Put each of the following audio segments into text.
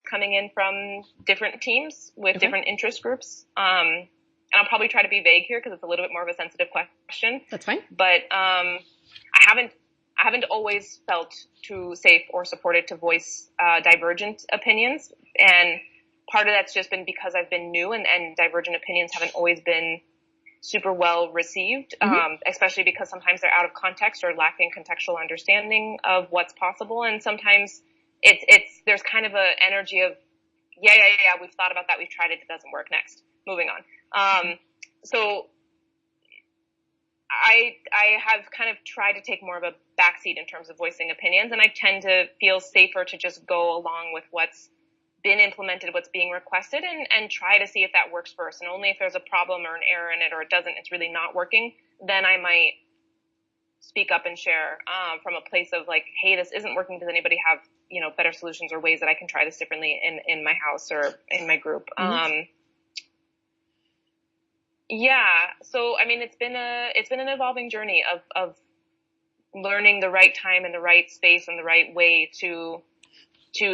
coming in from different teams with different interest groups. And I'll probably try to be vague here because it's a little bit more of a sensitive question. That's fine. But I haven't always felt too safe or supported to voice divergent opinions. And part of that's just been because I've been new and divergent opinions haven't always been super well received, especially because sometimes they're out of context or lacking contextual understanding of what's possible. And sometimes there's kind of a energy of, yeah, we've thought about that. We've tried it. It doesn't work. Next, moving on. So I have kind of tried to take more of a backseat in terms of voicing opinions, and I tend to feel safer to just go along with what's been implemented, what's being requested, and try to see if that works first. And only if there's a problem or an error in it or it's really not working, then I might speak up and share from a place of like, hey, this isn't working. Does anybody have, better solutions or ways that I can try this differently in my house or in my group? Yeah. So, I mean, it's been an evolving journey of learning the right time and the right space and the right way to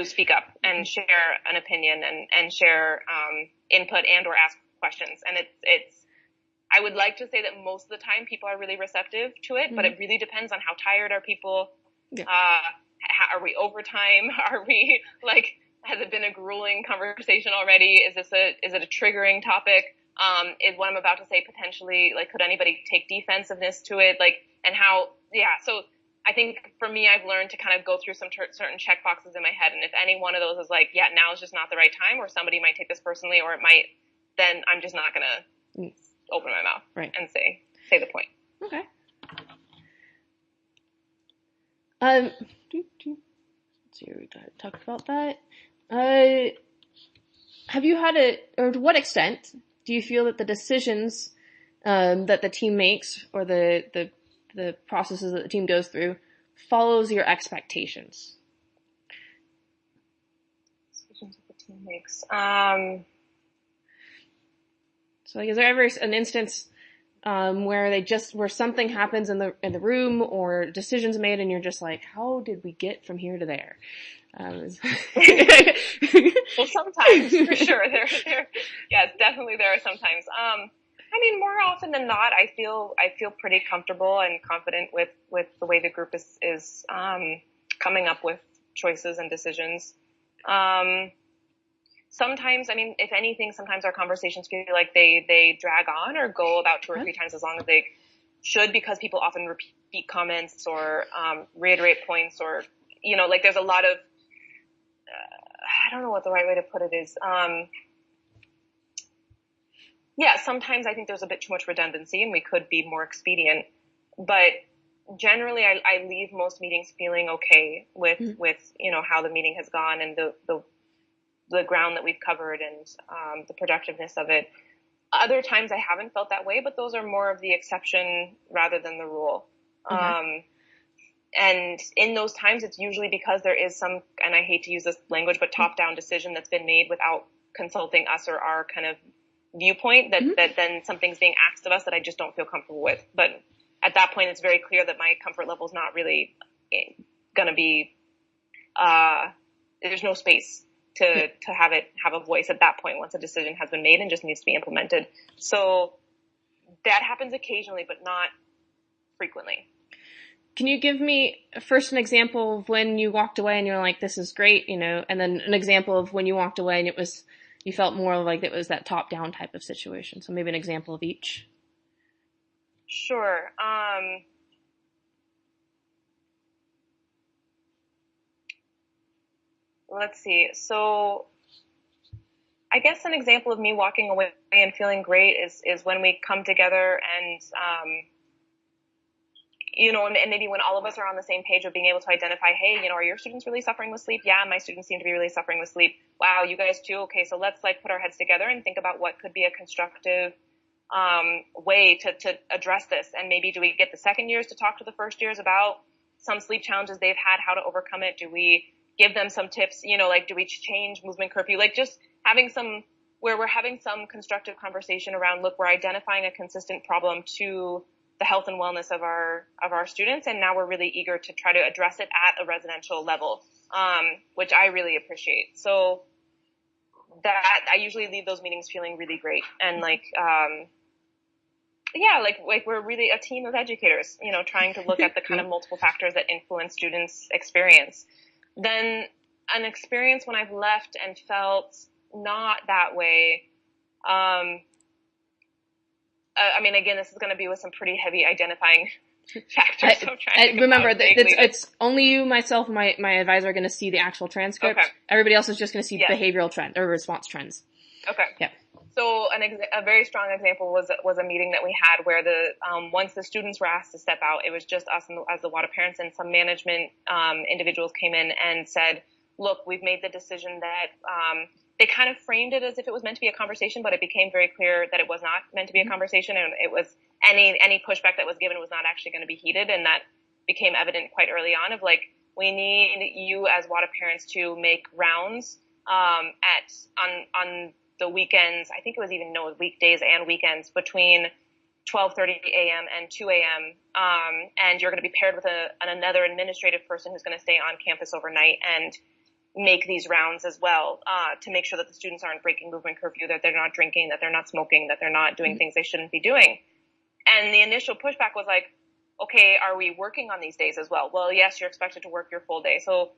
speak up and share an opinion and share, input and or ask questions. And I would like to say that most of the time people are really receptive to it, but it really depends on how tired are people. Yeah. Are we overtime? Are we has it been a grueling conversation already? Is it a triggering topic? Is what I'm about to say potentially, could anybody take defensiveness to it? And how, so I think for me, I've learned to kind of go through some certain check boxes in my head. And if any one of those is now is just not the right time, or somebody might take this personally, or it might, then I'm just not going to open my mouth and say the point. Okay. Let's see, we talked about that. Have you had or to what extent do you feel that the decisions that the team makes or the processes that the team goes through follows your expectations? Decisions that the team makes. So, is there ever an instance where something happens in the room or decisions made, and you're just like, how did we get from here to there? Well, sometimes, for sure. Yes, definitely there are sometimes. I mean, more often than not, I feel pretty comfortable and confident with the way the group is coming up with choices and decisions. Sometimes, I mean, if anything, sometimes our conversations feel like they drag on or go about 2 or 3 times as long as they should, because people often repeat comments or reiterate points, or there's a lot of I don't know what the right way to put it is. Sometimes I think there's a bit too much redundancy and we could be more expedient, but generally I leave most meetings feeling okay with how the meeting has gone and the ground that we've covered and the productiveness of it. Other times I haven't felt that way, but those are more of the exception rather than the rule. Okay. And in those times, it's usually because there is some, and I hate to use this language, but top-down decision that's been made without consulting us or our kind of viewpoint, that then something's being asked of us that I just don't feel comfortable with. But at that point, it's very clear that my comfort level is not really going to be, there's no space to have a voice at that point once a decision has been made and just needs to be implemented. So that happens occasionally, but not frequently. Can you give me first an example of when you walked away and you're like, this is great, and then an example of when you walked away and you felt more like it was that top-down type of situation? So maybe an example of each. Sure. Let's see. So I guess an example of me walking away and feeling great is when we come together and, and maybe when all of us are on the same page of being able to identify, hey, are your students really suffering with sleep? Yeah, my students seem to be really suffering with sleep. Wow, you guys too? Okay, so let's put our heads together and think about what could be a constructive way to address this. And maybe do we get the second years to talk to the first years about some sleep challenges they've had, how to overcome it? Do we give them some tips, do we change movement curfew? Just having where we're having some constructive conversation around, look, we're identifying a consistent problem to the health and wellness of our students. And now we're really eager to try to address it at a residential level, which I really appreciate. So that I usually leave those meetings feeling really great. And like, we're really a team of educators, trying to look at the kind of multiple factors that influence students' experience. Then an experience when I've left and felt not that way. Again, this is going to be with some pretty heavy identifying factors. So remember that it's only you, myself, and my advisor are going to see the actual transcript. Okay. Everybody else is just going to see behavioral trend or response trends. Okay. Yeah. So a very strong example was a meeting that we had where once the students were asked to step out, it was just us as the WADA parents, and some management individuals came in and said, look, we've made the decision that they kind of framed it as if it was meant to be a conversation, but it became very clear that it was not meant to be a conversation, and it was any pushback that was given was not actually going to be heeded, and that became evident quite early on of like, we need you as WADA parents to make rounds on the weekends. I think it was even weekdays and weekends between 12:30 a.m. and 2 a.m. And you're going to be paired with another administrative person who's going to stay on campus overnight and make these rounds as well, to make sure that the students aren't breaking movement curfew, that they're not drinking, that they're not smoking, that they're not doing things they shouldn't be doing. And the initial pushback was like, okay, are we working on these days as well? Well, yes, you're expected to work your full day. So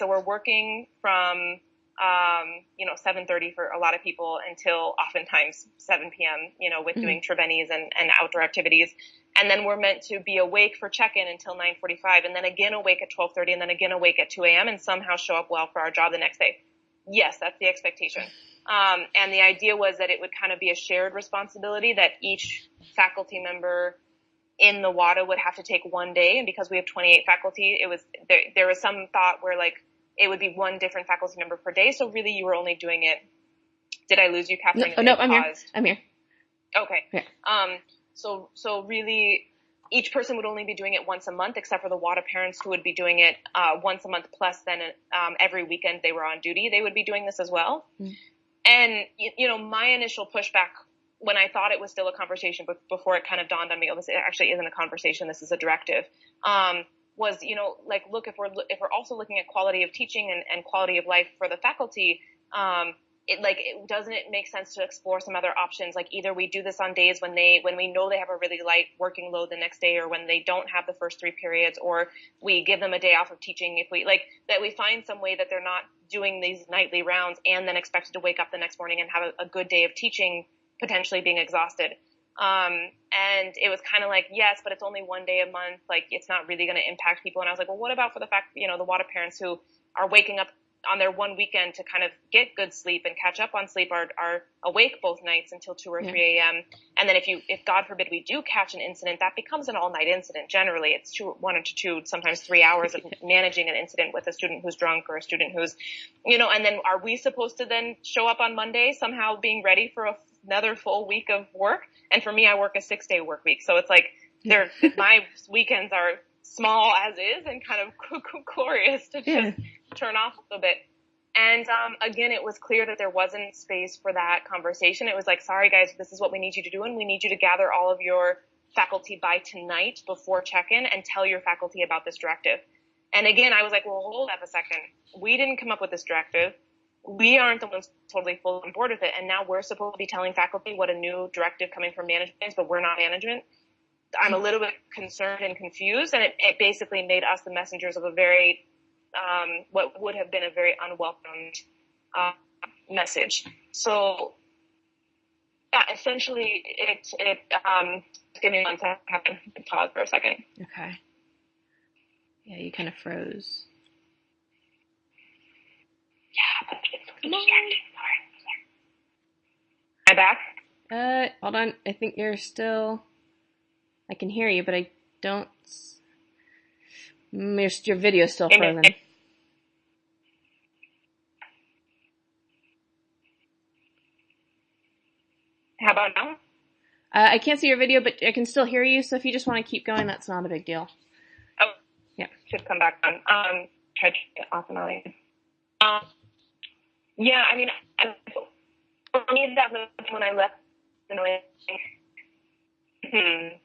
we're working from 7:30 for a lot of people until oftentimes 7 p.m., with doing Trevennies and outdoor activities. And then we're meant to be awake for check-in until 9:45, and then again awake at 12:30, and then again awake at 2 a.m. and somehow show up well for our job the next day. Yes, that's the expectation. And the idea was that it would kind of be a shared responsibility that each faculty member in the WADA would have to take one day. And because we have 28 faculty, there was some thought where like, it would be one different faculty member per day. So really you were only doing it. Did I lose you, Catherine? No, I'm here. I'm here. Okay. Yeah. So really each person would only be doing it once a month, except for the WADA parents who would be doing it, once a month, plus then, every weekend they were on duty, they would be doing this as well. Mm. And, my initial pushback when I thought it was still a conversation, but before it kind of dawned on me, oh, this actually isn't a conversation, this is a directive, was, look, if we're also looking at quality of teaching and quality of life for the faculty, doesn't it make sense to explore some other options? Like either we do this on days when we know they have a really light working load the next day, or when they don't have the first 3 periods, or we give them a day off of teaching if we that we find some way that they're not doing these nightly rounds and then expected to wake up the next morning and have a good day of teaching, potentially being exhausted. And it was kind of like, yes, but it's only one day a month. Like it's not really going to impact people. And I was like, well, what about for the fact, the WADA parents who are waking up on their one weekend to kind of get good sleep and catch up on sleep are awake both nights until 2 or 3 a.m. And then if God forbid we do catch an incident, that becomes an all night incident. Generally it's 1 to 2, sometimes 3 hours of managing an incident with a student who's drunk or a student who's, and then are we supposed to then show up on Monday somehow being ready for another full week of work? And for me, I work a 6-day work week. So it's like my weekends are small as is and kind of glorious to just turn off a little bit. And, again, it was clear that there wasn't space for that conversation. It was like, sorry guys, this is what we need you to do. And we need you to gather all of your faculty by tonight before check-in and tell your faculty about this directive. And again, I was like, well, hold up a second. We didn't come up with this directive. We aren't the ones totally full on board with it. And now we're supposed to be telling faculty what a new directive coming from management is, but we're not management. I'm a little bit concerned and confused. And it basically made us the messengers of a very, what would have been a very unwelcomed, message. So yeah, essentially give me one second, pause for a second. Okay. Yeah, you kind of froze. Yeah, but it's so distracting. Sorry. Am I back? Hold on. I think you're still... I can hear you, but I don't... Your video's still frozen. How about now? I can't see your video, but I can still hear you, so if you just want to keep going, that's not a big deal. Oh. Yeah. Should come back on. Try to get off and on. Yeah, I mean, for me, that was when I left,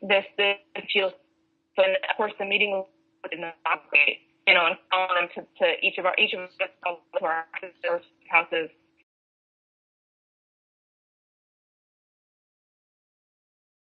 this feels, so of course the meeting was not great, and calling them to each of us to our houses